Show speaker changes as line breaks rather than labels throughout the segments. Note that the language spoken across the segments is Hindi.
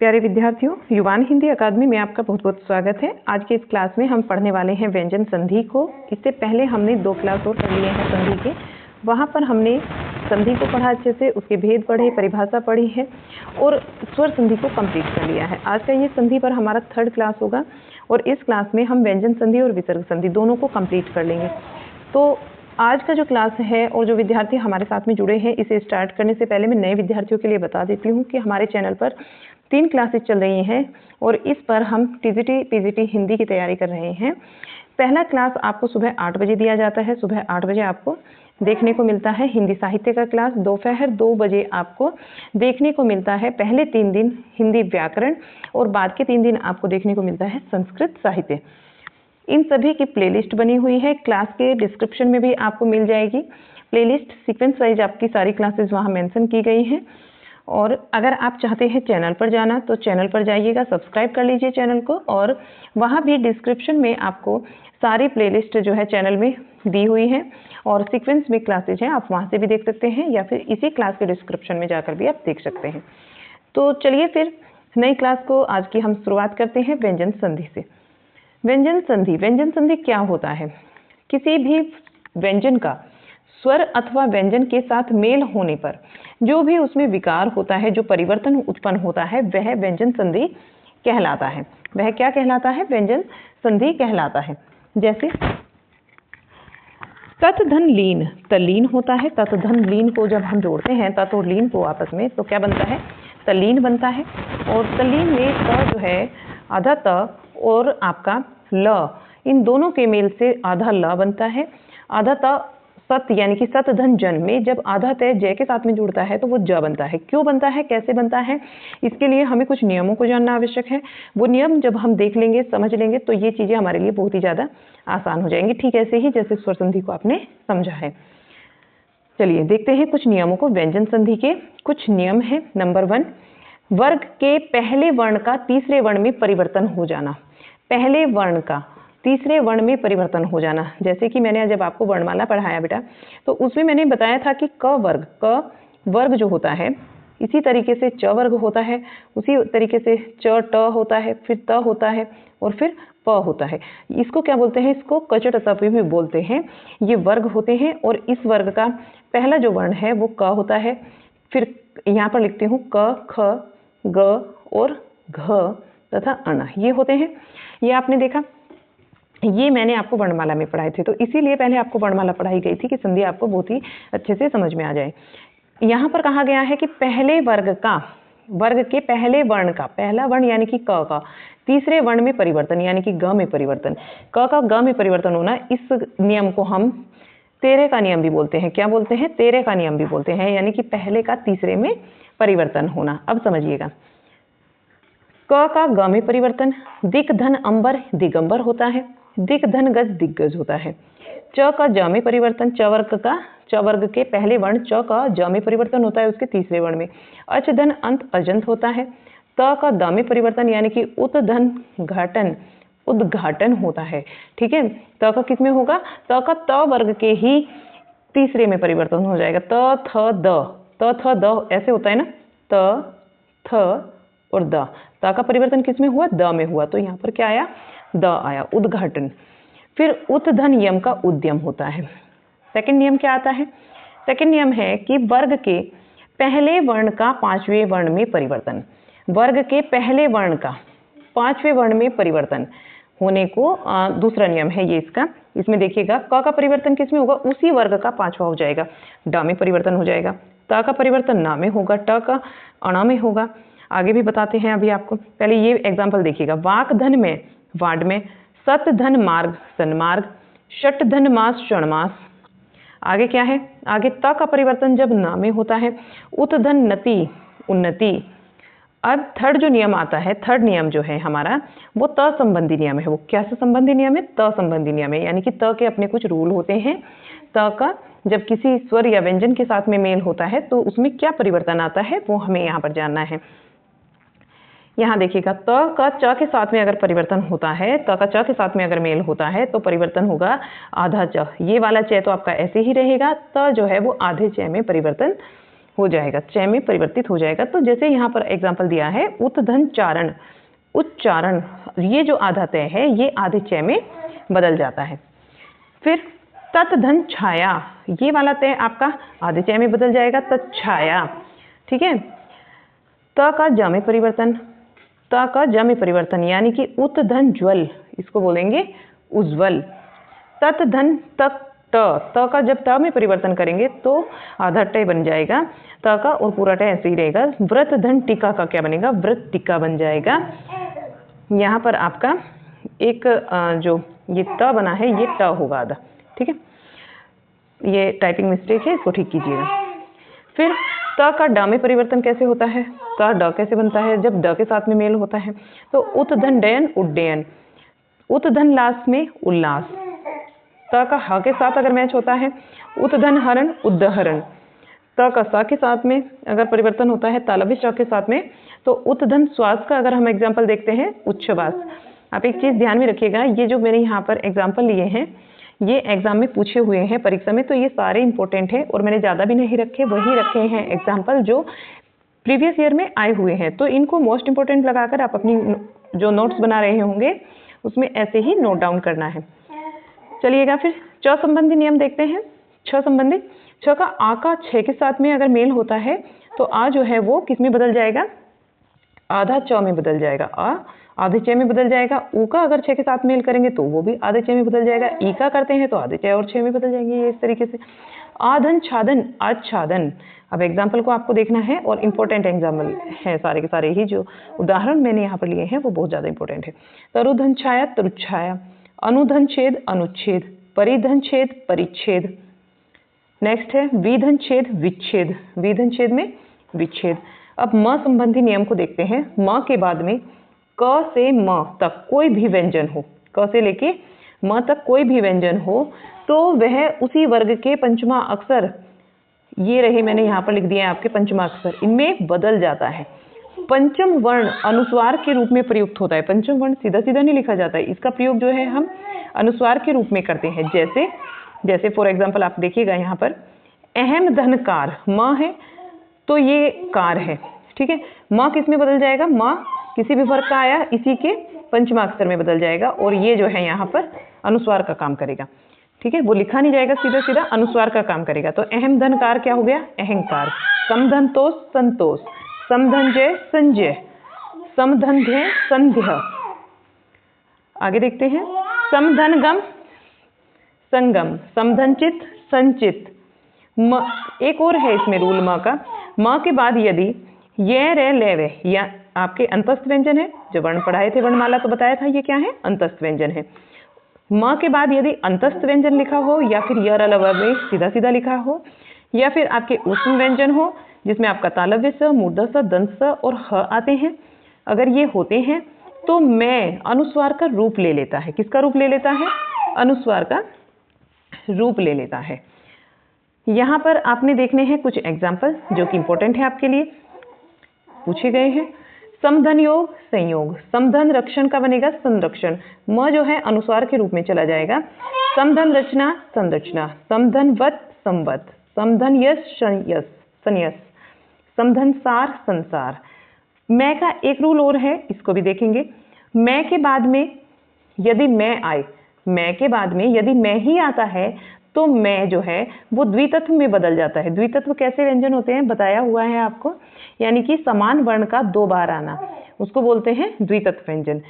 प्यारे विद्यार्थियों, युवान हिंदी अकादमी में आपका बहुत बहुत स्वागत है। आज के इस क्लास में हम पढ़ने वाले हैं व्यंजन संधि को। इससे पहले हमने 2 क्लास और पढ़ लिए हैं संधि के। वहाँ पर हमने संधि को पढ़ा अच्छे से, उसके भेद पढ़े, परिभाषा पढ़ी है और स्वर संधि को कंप्लीट कर लिया है। आज का ये संधि पर हमारा 3rd क्लास होगा और इस क्लास में हम व्यंजन संधि और विसर्ग संधि दोनों को कंप्लीट कर लेंगे। तो आज का जो क्लास है और जो विद्यार्थी हमारे साथ में जुड़े हैं, इसे स्टार्ट करने से पहले मैं नए विद्यार्थियों के लिए बता देती हूँ कि हमारे चैनल पर 3 क्लासेस चल रही हैं और इस पर हम टीजीटी पीजीटी हिंदी की तैयारी कर रहे हैं। पहला क्लास आपको सुबह 8 बजे दिया जाता है। सुबह 8 बजे आपको देखने को मिलता है हिंदी साहित्य का क्लास। दोपहर 2 बजे आपको देखने को मिलता है पहले 3 दिन हिंदी व्याकरण और बाद के 3 दिन आपको देखने को मिलता है संस्कृत साहित्य। इन सभी की प्लेलिस्ट बनी हुई है, क्लास के डिस्क्रिप्शन में भी आपको मिल जाएगी। प्लेलिस्ट सीक्वेंस वाइज आपकी सारी क्लासेस वहाँ मेंशन की गई हैं। और अगर आप चाहते हैं चैनल पर जाना तो चैनल पर जाइएगा, सब्सक्राइब कर लीजिए चैनल को और वहाँ भी डिस्क्रिप्शन में आपको सारी प्लेलिस्ट जो है चैनल में दी हुई है और सीक्वेंस में क्लासेज हैं, आप वहाँ से भी देख सकते हैं या फिर इसी क्लास के डिस्क्रिप्शन में जाकर भी आप देख सकते हैं। तो चलिए फिर नई क्लास को आज की हम शुरुआत करते हैं व्यंजन संधि से। व्यंजन संधि क्या होता है? किसी भी व्यंजन का स्वर अथवा व्यंजन के साथ मेल होने पर जो भी उसमें विकार होता है, जो परिवर्तन उत्पन्न होता है, वह व्यंजन संधि कहलाता है। वह क्या कहलाता है? व्यंजन संधि कहलाता है। जैसे तत् धन लीन, तल्लीन होता है। तत् धन लीन को जब हम जोड़ते हैं, तत् और लीन को आपस में, तो क्या बनता है? तल्लीन बनता है। और तल्लीन में त जो है आधा त और आपका ल, इन दोनों के मेल से आधा ल बनता है। आधा त सत यानी कि सत धन जन में जब आधा तय जय के साथ में जुड़ता है तो वो ज बनता है। क्यों बनता है, कैसे बनता है, इसके लिए हमें कुछ नियमों को जानना आवश्यक है। वो नियम जब हम देख लेंगे, समझ लेंगे तो ये चीज़ें हमारे लिए बहुत ही ज़्यादा आसान हो जाएंगी, ठीक ऐसे ही जैसे स्वर संधि को आपने समझा है। चलिए देखते हैं कुछ नियमों को। व्यंजन संधि के कुछ नियम है। नंबर 1, वर्ग के पहले वर्ण का तीसरे वर्ण में परिवर्तन हो जाना। पहले वर्ण का तीसरे वर्ण में परिवर्तन हो जाना। जैसे कि मैंने जब आपको वर्णमाला पढ़ाया बेटा, तो उसमें मैंने बताया था कि क वर्ग जो होता है, इसी तरीके से च वर्ग होता है, उसी तरीके से च ट होता है, फिर त होता है और फिर प होता है। इसको क्या बोलते हैं? इसको कचट तपी भी बोलते हैं। ये वर्ग होते हैं और इस वर्ग का पहला जो वर्ण है वो क होता है। फिर यहाँ पर लिखती हूँ क, ख, ग और घ तथा अण, ये होते हैं। ये आपने देखा, ये मैंने आपको वर्णमाला में पढ़ाए थे, तो इसीलिए पहले आपको वर्णमाला पढ़ाई गई थी कि संधि आपको बहुत ही अच्छे से समझ में आ जाए। यहाँ पर कहा गया है कि पहले वर्ग के पहले वर्ण का, पहला वर्ण यानी कि क का तीसरे वर्ण में परिवर्तन यानी कि ग में परिवर्तन, क का ग में परिवर्तन होना, इस नियम को हम तेरे का नियम भी बोलते हैं। क्या बोलते हैं? तेरे का नियम भी बोलते हैं, यानी कि पहले का तीसरे में परिवर्तन होना। अब समझिएगा, क का ग में परिवर्तन, दिक धन अंबर दिगंबर होता है, दिक धन गज दिग्गज होता है। च का ज में परिवर्तन, च वर्ग के पहले वर्ण च का ज में परिवर्तन होता है उसके तीसरे वर्ण में। अच धन अंत अजंत होता है। त का द में परिवर्तन यानी कि उत धन घाटन उद्घाटन होता है। ठीक है, त का किस में होगा? त का त वर्ग के ही तीसरे में परिवर्तन हो जाएगा। त थ द ऐसे होता है ना, त थ और द। त का परिवर्तन किस में हुआ? द में हुआ, तो यहाँ पर क्या आया? द आया, उद्घाटन। फिर उत धन यम का उद्यम होता है। सेकंड नियम क्या आता है? सेकंड नियम है कि वर्ग के पहले वर्ण का 5वें वर्ण में परिवर्तन। वर्ग के पहले वर्ण का 5वें वर्ण में परिवर्तन होने को दूसरा नियम है ये इसका। इसमें देखिएगा, क का परिवर्तन किस में होगा? उसी वर्ग का 5वां हो जाएगा, ड में परिवर्तन हो जाएगा। त का परिवर्तन ना में होगा, ट का अणा में होगा। आगे भी बताते हैं अभी आपको, पहले ये एग्जाम्पल देखिएगा। वाक धन में वाड में, सत धन मार्ग सन्मार्ग, षट धन मास क्षणमास। आगे क्या है? आगे त का परिवर्तन जब न में होता है, उत धन नति उन्नति। अब थर्ड जो नियम आता है, थर्ड नियम जो है हमारा, वो त संबंधी नियम है। वो क्या से संबंधी नियम है? त संबंधी नियम है, यानी कि त के अपने कुछ रूल होते हैं। त का जब किसी स्वर या व्यंजन के साथ में मेल होता है तो उसमें क्या परिवर्तन आता है वो हमें यहाँ पर जानना है। यहाँ देखिएगा, त का च के साथ में अगर परिवर्तन होता है, त का च के साथ में अगर मेल होता है तो परिवर्तन होगा आधा च। ये वाला च तो आपका ऐसे ही रहेगा, त जो है वो आधे च में परिवर्तन हो जाएगा, च में परिवर्तित हो जाएगा। तो जैसे यहाँ पर एग्जाम्पल दिया है उत्धन चारण, उच्चारण, ये जो आधा तय है ये आधे च में बदल जाता है। फिर तत्धन छाया, ये वाला तय आपका आधे च में बदल जाएगा, तत्छाया। ठीक है, त का ज में परिवर्तन, त का ज में परिवर्तन यानी कि उत्धन ज्वल, इसको बोलेंगे उज्ज्वल। तत्धन तक त का जब त में परिवर्तन करेंगे तो आधा ट बन जाएगा त का, और पूरा ट ऐसे ही रहेगा। व्रत धन टीका का क्या बनेगा, व्रत टीका बन जाएगा। यहाँ पर आपका एक जो ये त बना है ये ट होगा आधा। ठीक है, ये टाइपिंग मिस्टेक है, इसको ठीक कीजिएगा। फिर त का ड में परिवर्तन कैसे होता है, त ड कैसे बनता है, जब ड के साथ में मेल होता है तो उत्धन डयन उड्डयन, उत्धन लास में उल्लास। त का ह के साथ अगर मैच होता है उत्धन हरण उद्दहरण। त का स के साथ में अगर परिवर्तन होता है तालव्य श के साथ में तो उत्धन श्वास का अगर हम एग्जाम्पल देखते हैं उच्छ्वास। आप एक चीज़ ध्यान में रखिएगा, ये जो मैंने यहाँ पर एग्जाम्पल लिए हैं ये एग्जाम में पूछे हुए हैं परीक्षा में, तो ये सारे इंपॉर्टेंट हैं और मैंने ज़्यादा भी नहीं रखे, वही रखे हैं एग्जाम्पल जो प्रीवियस ईयर में आए हुए हैं। तो इनको मोस्ट इंपॉर्टेंट लगाकर आप अपनी जो नोट्स बना रहे होंगे उसमें ऐसे ही नोट डाउन करना है। चलिएगा फिर च संबंधी नियम देखते हैं। छ संबंधी, छ का आ का छ के साथ में अगर मेल होता है तो आ जो है वो किस में बदल जाएगा, आधा च में बदल जाएगा, आ आधे च में बदल जाएगा। ऊ का अगर छ के साथ मेल करेंगे तो वो भी आधे च में बदल जाएगा। ई का करते हैं तो आधे च और छ में बदल जाएंगे, ये इस तरीके से। आधन छादन आच्छादन, अब एग्जाम्पल को आपको देखना है और इम्पोर्टेंट एग्जाम्पल है सारे के सारे ही, जो उदाहरण मैंने यहाँ पर लिए हैं वो बहुत ज़्यादा इंपॉर्टेंट है। तरुधन छाया तरुच्छाया, अनुधन छेद अनुच्छेद, परिधन छेद परिच्छेद। नेक्स्ट है विधन छेद विच्छेद, विधन छेद में विच्छेद। अब म संबंधी नियम को देखते हैं। म के बाद में क से म तक कोई भी व्यंजन हो, क से लेके म तक कोई भी व्यंजन हो तो वह उसी वर्ग के पंचमा अक्षर, ये रहे मैंने यहाँ पर लिख दिया है आपके पंचमा अक्षर, इनमें बदल जाता है। पंचम वर्ण अनुस्वार के रूप में प्रयुक्त होता है। पंचम वर्ण सीधा सीधा नहीं लिखा जाता है, इसका प्रयोग जो है हम अनुस्वार के रूप में करते हैं। जैसे जैसे फॉर एग्जाम्पल आप देखिएगा यहाँ पर अहम धनकार, म है तो ये कार है। ठीक है, म किस में बदल जाएगा, म किसी भी वर्ग का आया इसी के पंचमाक्षर में बदल जाएगा और ये जो है यहाँ पर अनुस्वार का काम करेगा। ठीक है, वो लिखा नहीं जाएगा, सीधा सीधा अनुस्वार का काम करेगा। तो अहम धनकार क्या हो गया, अहंकार। समधन तोष संतोष, समधन जय संजय, समधन ध्यय संध्या। आगे देखते हैं समधन गम संगम, समधन चित संचित। एक और है इसमें रूल म का, म के बाद यदि ये रे ले वे या आपके अंतस्थ व्यंजन है, जो वर्ण पढ़ाए थे वर्णमाला तो बताया था ये क्या है, अंतस्थ व्यंजन है। म के बाद यदि अंतस्थ व्यंजन लिखा हो या फिर य अलव में सीधा सीधा लिखा हो या फिर आपके ऊष्म व्यंजन हो जिसमें आपका तालव्य स, मूर्धन्य स, दंत स और ह आते हैं, अगर ये होते हैं तो मैं अनुस्वार का रूप ले लेता है। किसका रूप ले लेता है, अनुस्वार का रूप ले लेता है। यहाँ पर आपने देखने हैं कुछ एग्जाम्पल जो कि इंपॉर्टेंट है आपके लिए, पूछे गए हैं। समधन योग संयोग, समधन रक्षण का बनेगा संरक्षण, म जो है अनुस्वार के रूप में चला जाएगा। समधन रचना संरचना, समधन वत संवत, समधन यश यश संयस, समधन सार संसार। मैं का एक रूल और है, इसको भी देखेंगे। मैं के बाद में यदि मैं आए, मैं के बाद में यदि मैं ही आता है तो मैं जो है वो द्वितत्व में बदल जाता है। द्वितत्व कैसे व्यंजन होते हैं बताया हुआ है आपको, यानी कि समान वर्ण का दो बार आना, उसको बोलते हैं द्वितत्व व्यंजन।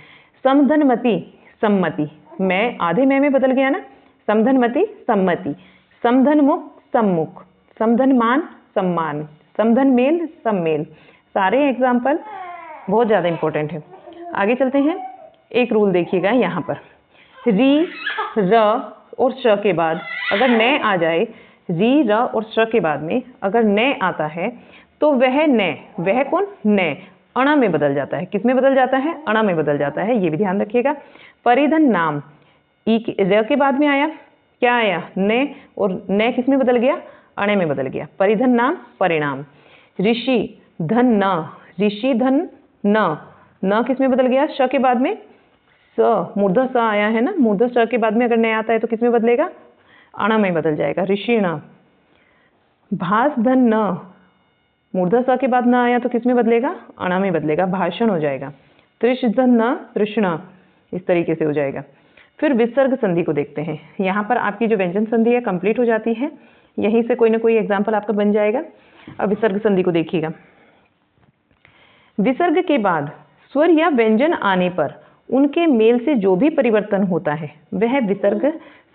समधनमति सम्मति, मैं आधे मैं में बदल गया ना, समधनमति सम्मति, समधन मुख सम्मुख, समधन मान सम्मान, समधन मेल सम्मेल। सारे एग्जाम्पल बहुत ज़्यादा इंपॉर्टेंट है। आगे चलते हैं, एक रूल देखिएगा यहाँ पर, री र और श के बाद अगर न आ जाए, री र और श के बाद में अगर न आता है तो वह न, वह कौन, न अणा में बदल जाता है। किस में बदल जाता है, अणा में बदल जाता है, ये भी ध्यान रखिएगा। परिधन नाम, ई र के बाद में आया, क्या आया, न, और न किस में बदल गया, अणे में बदल गया। परिधन नाम परिणाम। ऋषि धन न, ऋषि धन न किस में बदल गया, श के बाद में स, मूर्धा स आया है ना, मूर्धा स के बाद में अगर न आता है तो किस में बदलेगा, अणा में बदल जाएगा, ऋषि न। भास धन न, मूर्धा स के बाद न आया तो किस में बदलेगा, अणा में बदलेगा, भाषण हो जाएगा। तृष्ण तृष्णा, इस तरीके से हो जाएगा। फिर विसर्ग संधि को देखते हैं। यहाँ पर आपकी जो व्यंजन संधि है कंप्लीट हो जाती है, यहीं से कोई ना कोई एग्जाम्पल आपका बन जाएगा। अब विसर्ग संधि को देखिएगा। विसर्ग के बाद स्वर या व्यंजन आने पर उनके मेल से जो भी परिवर्तन होता है वह विसर्ग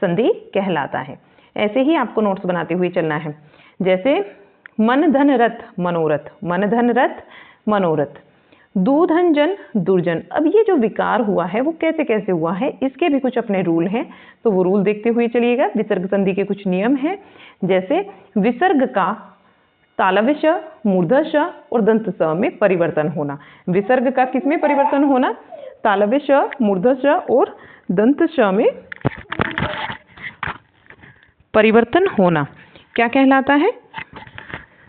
संधि कहलाता है। ऐसे ही आपको नोट्स बनाते हुए चलना है। जैसे मन धन रथ मनोरथ, मन धन रथ मनोरथ, दूधन जन दुर्जन। अब ये जो विकार हुआ है वो कैसे कैसे हुआ है, इसके भी कुछ अपने रूल हैं, तो वो रूल देखते हुए चलिएगा। विसर्ग संधि के कुछ नियम हैं, जैसे विसर्ग का तालव्य श, मूर्धन्य श और दंत स में परिवर्तन होना। विसर्ग का किस में परिवर्तन होना, तालव्य श, मूर्धन्य श और दंत श में परिवर्तन होना क्या कहलाता है।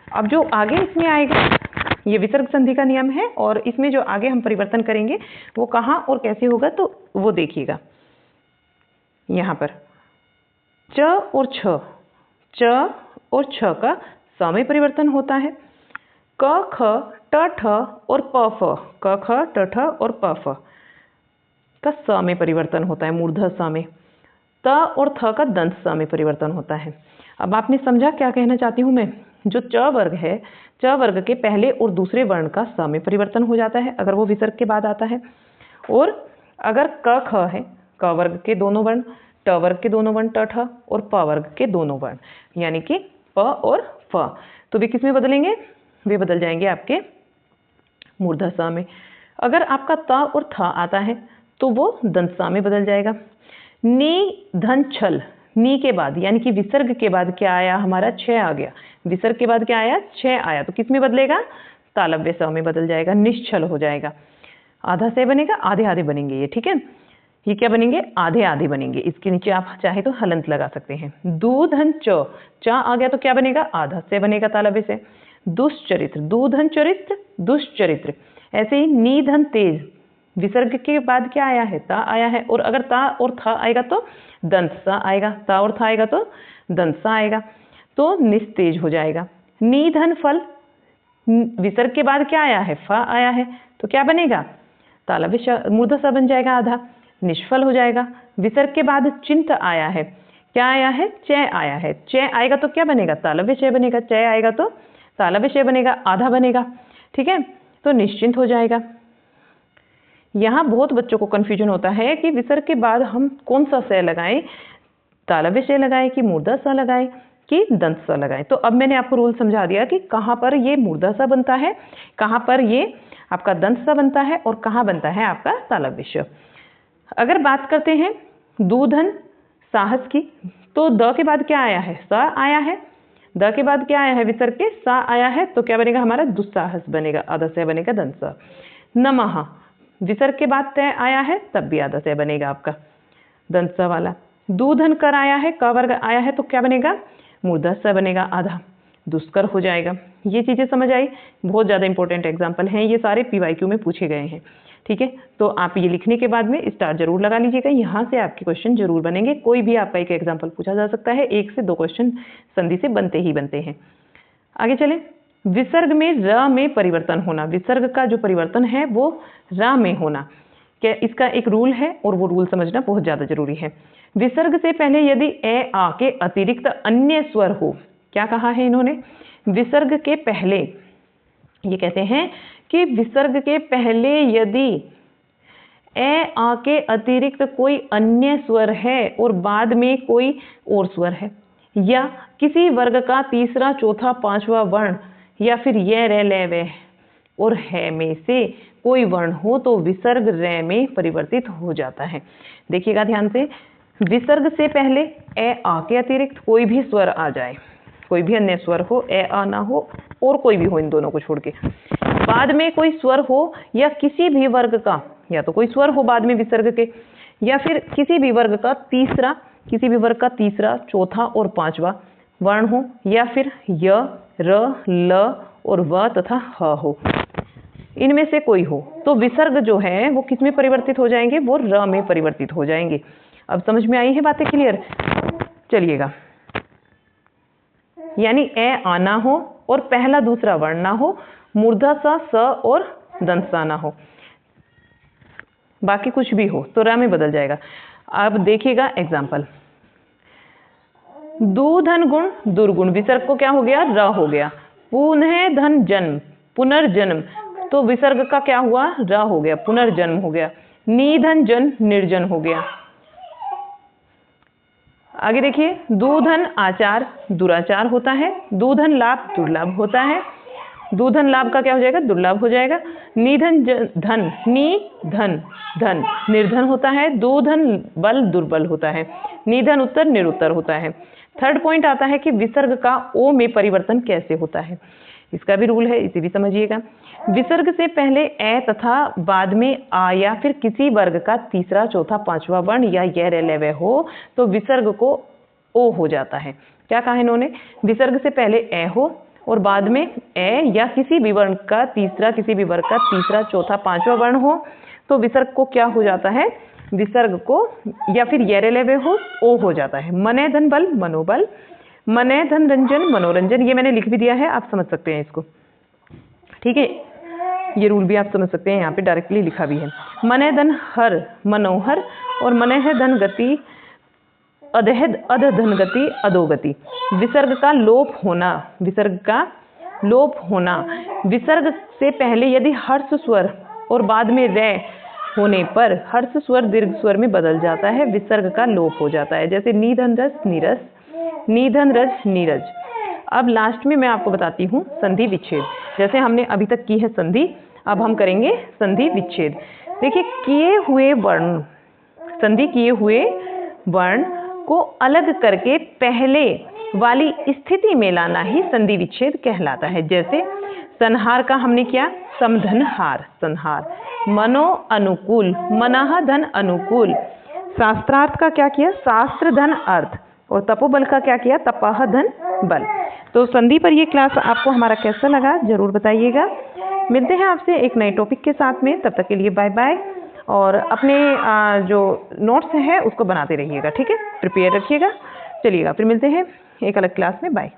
अब जो आगे इसमें आएगा ये विसर्ग संधि का नियम है, और इसमें जो आगे हम परिवर्तन करेंगे वो कहाँ और कैसे होगा तो वो देखिएगा। यहाँ पर च और छ, च और छ का स में परिवर्तन होता है। क ख ट ठ और प फ, क ख ट ठ और प फ का स में परिवर्तन होता है मूर्धन्य स में। त और थ का दंत स में परिवर्तन होता है। अब आपने समझा क्या कहना चाहती हूँ मैं। जो च वर्ग है, च वर्ग के पहले और दूसरे वर्ण का स में परिवर्तन हो जाता है अगर वो विसर्ग के बाद आता है। और अगर क ख है, क वर्ग के दोनों वर्ण, ट वर्ग के दोनों वर्ण ट ठ और प वर्ग के दोनों वर्ण यानी कि प और फ, तो वे किस में बदलेंगे, वे बदल जाएंगे आपके मूर्धन्य स में। अगर आपका त और थ आता है तो वो दंत स में बदल जाएगा। नी धन छल, नी के बाद यानी कि विसर्ग के बाद क्या आया, हमारा छ आ गया। विसर्ग के बाद क्या आया, छ आया, तो किस में बदलेगा, तालव्य स में बदल जाएगा, निश्चल हो जाएगा। आधा से बनेगा, आधे आधे बनेंगे ये, ठीक है। ये क्या बनेंगे, आधे आधे बनेंगे। इसके नीचे आप चाहे तो हलंत लगा सकते हैं। दूधन च, च आ गया तो क्या बनेगा, आधा से बनेगा तालव्य से। दुष्चरित्र, दूधन चरित्र दुष्चरित्र। ऐसे ही निधन तेज, विसर्ग के बाद क्या आया है, ता आया है, और अगर ता और था आएगा तो दंत सा आएगा, ता और था आएगा तो दंत सा आएगा, तो निस्तेज हो जाएगा। निधन फल, विसर्ग के बाद क्या आया है, फ आया है, तो क्या बनेगा, तालव्य मूर्धन्य स बन जाएगा आधा, निष्फल हो जाएगा। विसर्ग के बाद चिंत आया है, क्या आया है, च आया है, च आएगा तो क्या बनेगा, तालव्य च बनेगा, च आएगा तो तालव्य च बनेगा, आधा बनेगा, ठीक है, तो निश्चिंत हो जाएगा। यहाँ बहुत बच्चों को कंफ्यूजन होता है कि विसर्ग के बाद हम कौन सा स लगाएं, तालव्य श लगाएं कि मूर्धन्य स लगाएं कि दंत स लगाएं। तो अब मैंने आपको रूल समझा दिया कि कहाँ पर ये मूर्धन्य स बनता है, कहाँ पर ये आपका दंत स बनता है और कहाँ बनता है आपका तालव्य श। अगर बात करते हैं दूधन साहस की, तो द के बाद क्या आया है, स आया है, द के बाद क्या आया है, विसर्ग के सा आया है, तो क्या बनेगा हमारा, दुस्साहस बनेगा, आधा से बनेगा दंत स। नमः, विसर्ग के बाद तय आया है तब भी आधा से बनेगा आपका दंत स वाला। दूधन कर आया है, क वर्ग आया है, तो क्या बनेगा, मूर्धन्य स बनेगा, आधा, दुष्कर हो जाएगा। ये चीजें समझ आई, बहुत ज्यादा इंपॉर्टेंट एग्जाम्पल हैं, ये सारे PYQ में पूछे गए हैं, ठीक है। तो आप ये लिखने के बाद में स्टार जरूर लगा लीजिएगा, यहाँ से आपके क्वेश्चन जरूर बनेंगे। कोई भी आपका एक एग्जाम्पल पूछा जा सकता है, 1 से 2 क्वेश्चन संधि से बनते ही बनते हैं। आगे चलें, विसर्ग में र में परिवर्तन होना, विसर्ग का जो परिवर्तन है वो र में होना, क्या इसका एक रूल है और वो रूल समझना बहुत ज्यादा जरूरी है। विसर्ग से पहले यदि ए आ के अतिरिक्त अन्य स्वर हो, क्या कहा है इन्होंने, विसर्ग के पहले, ये कहते हैं कि विसर्ग के पहले यदि ए आ के अतिरिक्त कोई अन्य स्वर है और बाद में कोई और स्वर है, या किसी वर्ग का तीसरा चौथा पांचवा वर्ण, या फिर ये रे ले वे और है में से कोई वर्ण हो, तो विसर्ग रे में परिवर्तित हो जाता है। देखिएगा ध्यान से, विसर्ग से पहले ए आ के अतिरिक्त कोई भी स्वर आ जाए, कोई भी अन्य स्वर हो, ए आ ना हो और कोई भी हो, इन दोनों को छोड़ के, बाद में कोई स्वर हो, या किसी भी वर्ग का, या तो कोई स्वर हो बाद में विसर्ग के, या फिर किसी भी वर्ग का तीसरा, किसी भी वर्ग का तीसरा चौथा और पांचवा वर्ण हो, या फिर य र ल और व तथा ह हो, इनमें से कोई हो, तो विसर्ग जो है वो किस में परिवर्तित हो जाएंगे, वो र में परिवर्तित हो जाएंगे। अब समझ में आई है बातें क्लियर, चलिएगा। यानी ए आना हो और पहला दूसरा वर्ण ना हो, मूर्धा स और दंत सा ना हो, बाकी कुछ भी हो तो र में बदल जाएगा। अब देखिएगा एग्जाम्पल, दू धन गुण दुर्गुण, विसर्ग को क्या हो गया, र हो गया। पुनः धन जन्म, पुनर्जन्म, तो विसर्ग का क्या हुआ, र हो गया, पुनर्जन्म हो गया। निधन जन, निर्जन हो गया। आगे देखिए, दूधन आचार दुराचार होता है, दूधन लाभ दुर्लाभ होता है, दूधन लाभ का क्या हो जाएगा, दुर्लाभ हो जाएगा। निधन धन, नी धन धन निर्धन होता है, दूधन बल दुर्बल होता है, निधन उत्तर निरुत्तर होता है। थर्ड पॉइंट आता है कि विसर्ग का ओ में परिवर्तन कैसे होता है, इसका भी रूल है, इसे भी समझिएगा। विसर्ग से पहले ए तथा बाद में आ या फिर किसी वर्ग का तीसरा चौथा पांचवा वर्ण या य रे ले हो तो विसर्ग को ओ हो जाता है। क्या कहा इन्होंने, विसर्ग से पहले ए हो और बाद में ए या किसी भी वर्ग का तीसरा, किसी भी वर्ग का तीसरा चौथा पांचवा वर्ण हो तो विसर्ग को क्या हो जाता है, विसर्ग को या फिर य रे ले हो, ओ हो जाता है। मने धन बल मनोबल, मने धन रंजन मनोरंजन, ये मैंने लिख भी दिया है, आप समझ सकते हैं इसको, ठीक है। ये रूल भी आप समझ सकते हैं, यहाँ पे डायरेक्टली लिखा भी है। मने धन हर मनोहर और मने है धन गति अधहद अध धन गति अधोगति। विसर्ग का लोप होना, विसर्ग का लोप होना, विसर्ग से पहले यदि हर्ष स्वर और बाद में रे होने पर हर्ष स्वर दीर्घ स्वर में बदल जाता है, विसर्ग का लोप हो जाता है। जैसे निधन रस नीरस, निधन रज नीरज। अब लास्ट में मैं आपको बताती हूँ संधि विच्छेद। जैसे हमने अभी तक की है संधि, अब हम करेंगे संधि विच्छेद। देखिए, किए हुए वर्ण, संधि किए हुए वर्ण को अलग करके पहले वाली स्थिति में लाना ही संधि विच्छेद कहलाता है। जैसे संहार का हमने किया, समधनहार संहार, मनो अनुकूल मनः धन अनुकूल, शास्त्रार्थ का क्या किया, शास्त्र धन अर्थ, और तपोबल का क्या किया, तपह धन बल। तो संधि पर ये क्लास आपको हमारा कैसा लगा जरूर बताइएगा। मिलते हैं आपसे एक नए टॉपिक के साथ में, तब तक के लिए बाय बाय। और अपने जो नोट्स है उसको बनाते रहिएगा, ठीक है, प्रिपेयर रखिएगा। चलिएगा, फिर मिलते हैं एक अलग क्लास में, बाय।